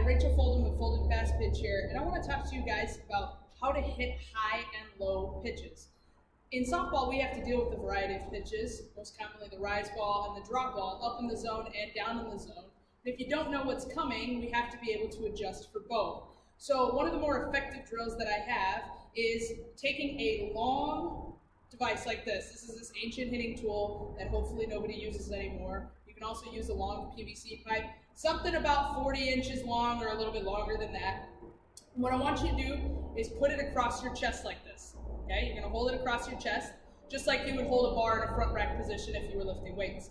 Rachel Folden with Folden Fast Pitch here, and I want to talk to you guys about how to hit high and low pitches. In softball, we have to deal with a variety of pitches, most commonly the rise ball and the drop ball, up in the zone and down in the zone. And if you don't know what's coming, we have to be able to adjust for both. So one of the more effective drills that I have is taking a long device like this. This is this ancient hitting tool that hopefully nobody uses anymore. You can also use a long PVC pipe, something about 40 inches long or a little bit longer than that. What I want you to do is put it across your chest like this. Okay, you're gonna hold it across your chest, just like you would hold a bar in a front rack position if you were lifting weights.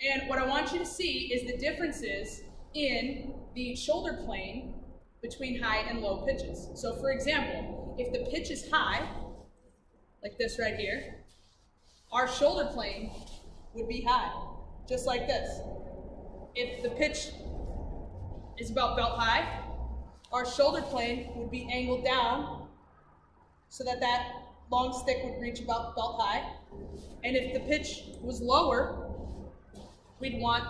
And what I want you to see is the differences in the shoulder plane between high and low pitches. So for example, if the pitch is high, like this right here, our shoulder plane would be high, just like this. If the pitch is about belt high, our shoulder plane would be angled down so that that long stick would reach about belt high. And if the pitch was lower, we'd want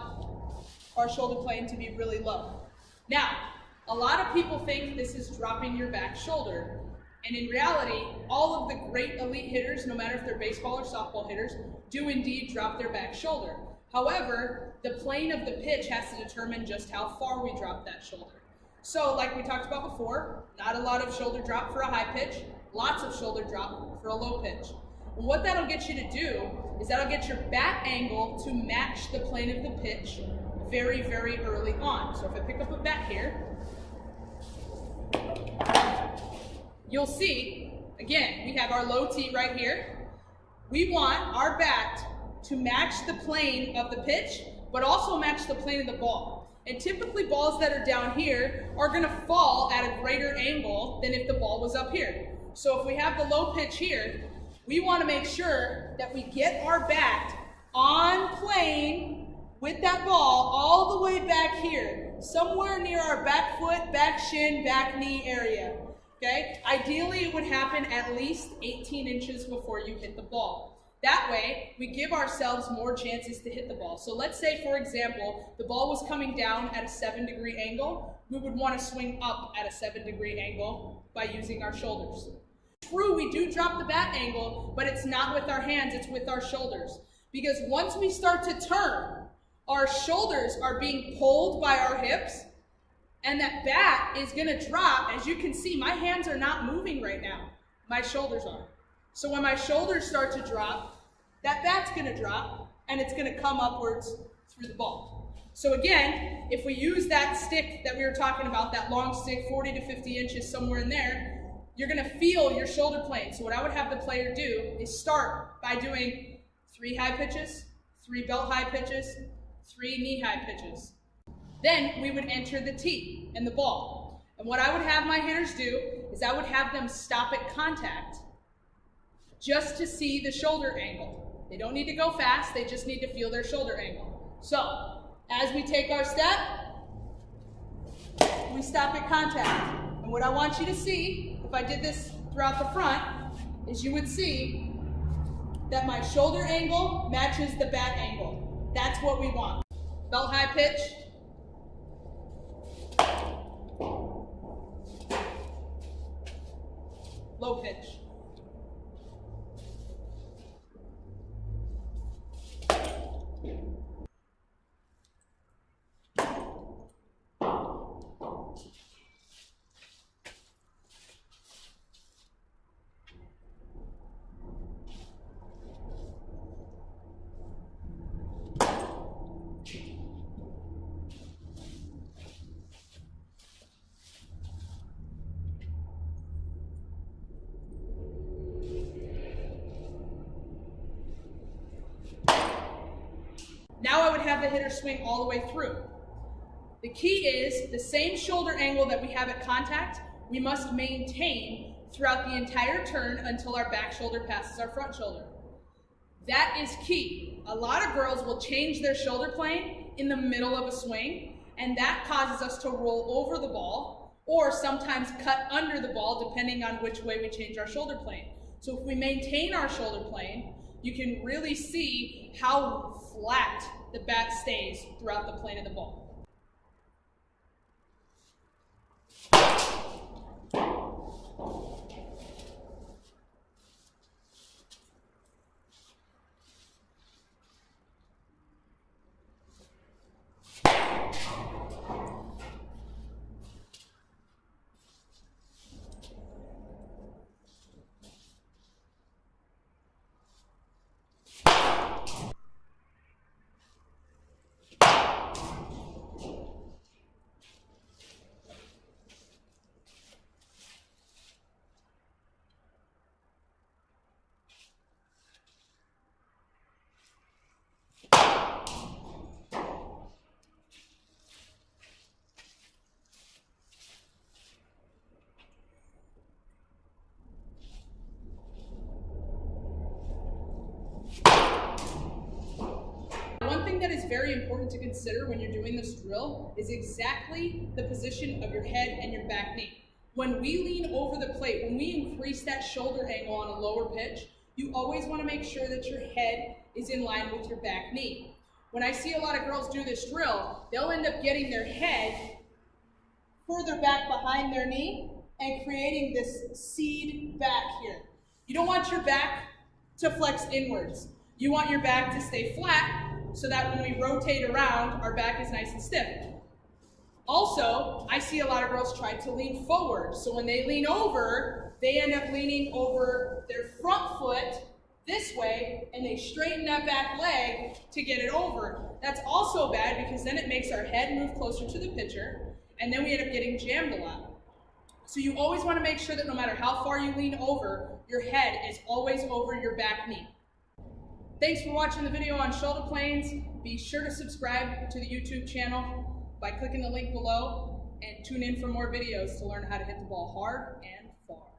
our shoulder plane to be really low. Now, a lot of people think this is dropping your back shoulder. And in reality, all of the great elite hitters, no matter if they're baseball or softball hitters, do indeed drop their back shoulder. However, the plane of the pitch has to determine just how far we drop that shoulder. So like we talked about before, not a lot of shoulder drop for a high pitch, lots of shoulder drop for a low pitch. And what that'll get you to do is that'll get your bat angle to match the plane of the pitch very, very early on. So if I pick up a bat here, you'll see, again, we have our low tee right here. We want our bat to match the plane of the pitch, but also match the plane of the ball. And typically balls that are down here are gonna fall at a greater angle than if the ball was up here. So if we have the low pitch here, we wanna make sure that we get our bat on plane with that ball all the way back here, somewhere near our back foot, back shin, back knee area. Okay? Ideally, it would happen at least 18 inches before you hit the ball. That way, we give ourselves more chances to hit the ball. So let's say, for example, the ball was coming down at a 7-degree angle. We would want to swing up at a 7-degree angle by using our shoulders. True, we do drop the bat angle, but it's not with our hands, it's with our shoulders. Because once we start to turn, our shoulders are being pulled by our hips, and that bat is gonna drop. As you can see, my hands are not moving right now. My shoulders are. So when my shoulders start to drop, that bat's gonna drop, and it's gonna come upwards through the ball. So again, if we use that stick that we were talking about, that long stick, 40 to 50 inches, somewhere in there, you're gonna feel your shoulder plane. So what I would have the player do is start by doing 3 high pitches, 3 belt high pitches, 3 knee high pitches. Then we would enter the tee and the ball. And what I would have my hitters do is I would have them stop at contact just to see the shoulder angle. They don't need to go fast, they just need to feel their shoulder angle. So, as we take our step, we stop at contact. And what I want you to see, if I did this throughout the front, is you would see that my shoulder angle matches the bat angle. That's what we want. Belt high pitch. Low pitch. Now I would have the hitter swing all the way through. The key is the same shoulder angle that we have at contact, we must maintain throughout the entire turn until our back shoulder passes our front shoulder. That is key. A lot of girls will change their shoulder plane in the middle of a swing, and that causes us to roll over the ball or sometimes cut under the ball depending on which way we change our shoulder plane. So if we maintain our shoulder plane, you can really see how flat the bat stays throughout the plane of the ball. One thing that is very important to consider when you're doing this drill is exactly the position of your head and your back knee. When we lean over the plate, when we increase that shoulder angle on a lower pitch, you always want to make sure that your head is in line with your back knee. When I see a lot of girls do this drill, they'll end up getting their head further back behind their knee and creating this seed back here. You don't want your back to flex inwards. You want your back to stay flat so that when we rotate around, our back is nice and stiff. Also, I see a lot of girls try to lean forward. So when they lean over, they end up leaning over their front foot this way, and they straighten that back leg to get it over. That's also bad because then it makes our head move closer to the pitcher, and then we end up getting jammed a lot. So you always want to make sure that no matter how far you lean over, your head is always over your back knee. Thanks for watching the video on shoulder planes. Be sure to subscribe to the YouTube channel by clicking the link below and tune in for more videos to learn how to hit the ball hard and far.